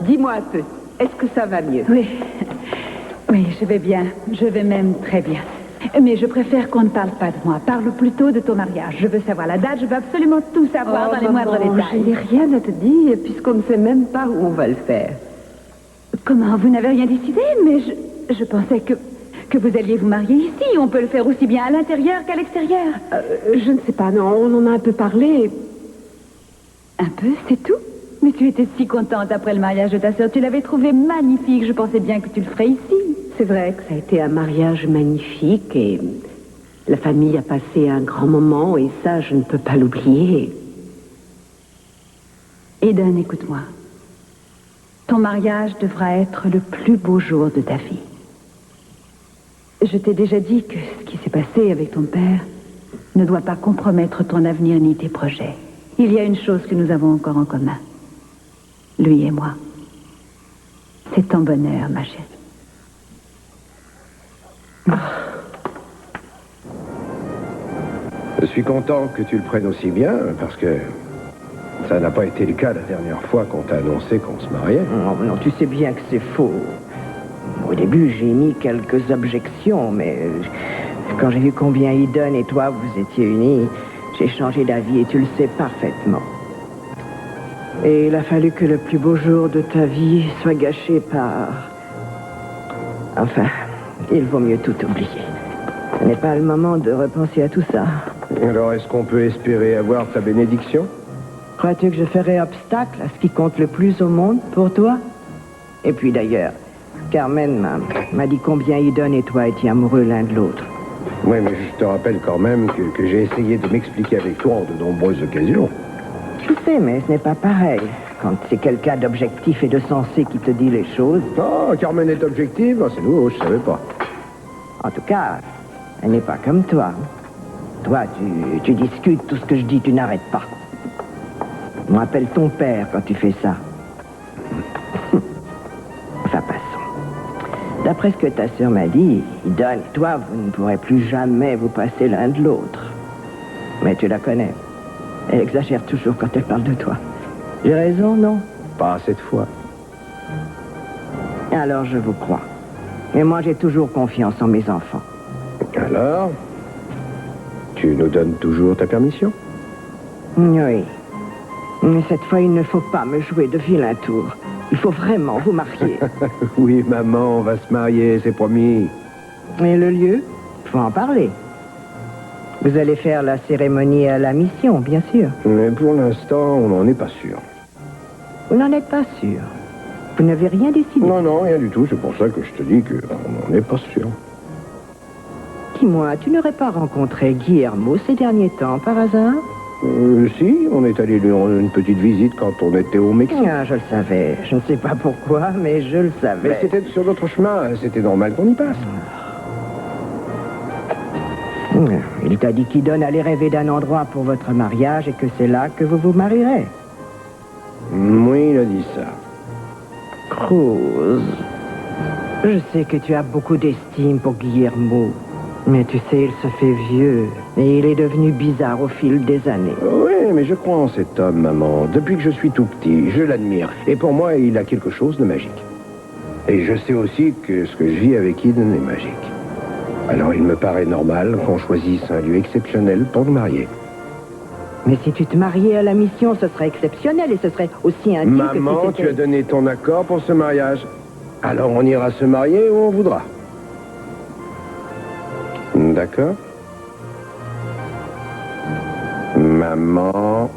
dis-moi un peu, est-ce que ça va mieux? Oui. Oui, je vais bien. Je vais même très bien. Mais je préfère qu'on ne parle pas de moi. Parle plutôt de ton mariage. Je veux savoir la date, je veux absolument tout savoir dans les moindres Je détails. n'ai rien à te dire, puisqu'on ne sait même pas où on va le faire. Comment? Vous n'avez rien décidé? Mais je pensais que vous alliez vous marier ici. On peut le faire aussi bien à l'intérieur qu'à l'extérieur. Je ne sais pas, non, on en a un peu parlé. Un peu, c'est tout? Mais tu étais si contente après le mariage de ta sœur. Tu l'avais trouvé magnifique. Je pensais bien que tu le ferais ici. C'est vrai que ça a été un mariage magnifique et la famille a passé un grand moment et ça, je ne peux pas l'oublier. Eden, écoute-moi. Ton mariage devra être le plus beau jour de ta vie. Je t'ai déjà dit que ce qui s'est passé avec ton père ne doit pas compromettre ton avenir ni tes projets. Il y a une chose que nous avons encore en commun. Lui et moi. C'est ton bonheur, ma chérie. Je suis content que tu le prennes aussi bien, parce que ça n'a pas été le cas la dernière fois qu'on t'a annoncé qu'on se mariait. Non, tu sais bien que c'est faux. Au début, j'ai mis quelques objections, mais quand j'ai vu combien Eden et toi vous étiez unis, j'ai changé d'avis et tu le sais parfaitement. Et il a fallu que le plus beau jour de ta vie soit gâché par... Enfin, il vaut mieux tout oublier. Ce n'est pas le moment de repenser à tout ça. Alors, est-ce qu'on peut espérer avoir ta bénédiction? Crois-tu que je ferai obstacle à ce qui compte le plus au monde pour toi? Et puis d'ailleurs, Carmen m'a dit combien Eden et toi étiez amoureux l'un de l'autre. Oui, mais je te rappelle quand même que j'ai essayé de m'expliquer avec toi en de nombreuses occasions. Je sais, mais ce n'est pas pareil. Quand c'est quelqu'un d'objectif et de sensé qui te dit les choses. Oh, Carmen est objective? C'est nouveau, je savais pas. En tout cas, elle n'est pas comme toi. Toi, tu discutes tout ce que je dis, tu n'arrêtes pas. On m'appelle ton père quand tu fais ça. Enfin, passons. D'après ce que ta sœur m'a dit, Eden et toi, vous ne pourrez plus jamais vous passer l'un de l'autre. Mais tu la connais. Elle exagère toujours quand elle parle de toi. J'ai raison, non? Pas cette fois. Alors je vous crois. Et moi, j'ai toujours confiance en mes enfants. Alors, tu nous donnes toujours ta permission? Oui. Mais cette fois, il ne faut pas me jouer de vilain tour. Il faut vraiment vous marier. Oui, maman, on va se marier, c'est promis. Et le lieu? Il faut en parler. Vous allez faire la cérémonie à la mission, bien sûr. Mais pour l'instant, on n'en est pas sûr. Vous n'en êtes pas sûr. Vous n'avez rien décidé. Non, rien du tout. C'est pour ça que je te dis qu'on n'en est pas sûr. Dis-moi, tu n'aurais pas rencontré Guillermo ces derniers temps, par hasard? Si, on est allé lui rendre une petite visite quand on était au Mexique. Ah, je le savais. Je ne sais pas pourquoi, mais je le savais. Mais c'était sur notre chemin. C'était normal qu'on y passe. Il t'a dit qu'Eden allait rêver d'un endroit pour votre mariage et que c'est là que vous vous marierez. Oui, il a dit ça. Cruz, je sais que tu as beaucoup d'estime pour Guillermo. Mais tu sais, il se fait vieux et il est devenu bizarre au fil des années. Oui, mais je crois en cet homme, maman. Depuis que je suis tout petit, je l'admire. Et pour moi, il a quelque chose de magique. Et je sais aussi que ce que je vis avec Eden est magique. Alors il me paraît normal qu'on choisisse un lieu exceptionnel pour nous marier. Mais si tu te mariais à la mission, ce serait exceptionnel et ce serait aussi intime que si Maman, c'était... tu as donné ton accord pour ce mariage. Alors on ira se marier où on voudra. D'accord? Maman...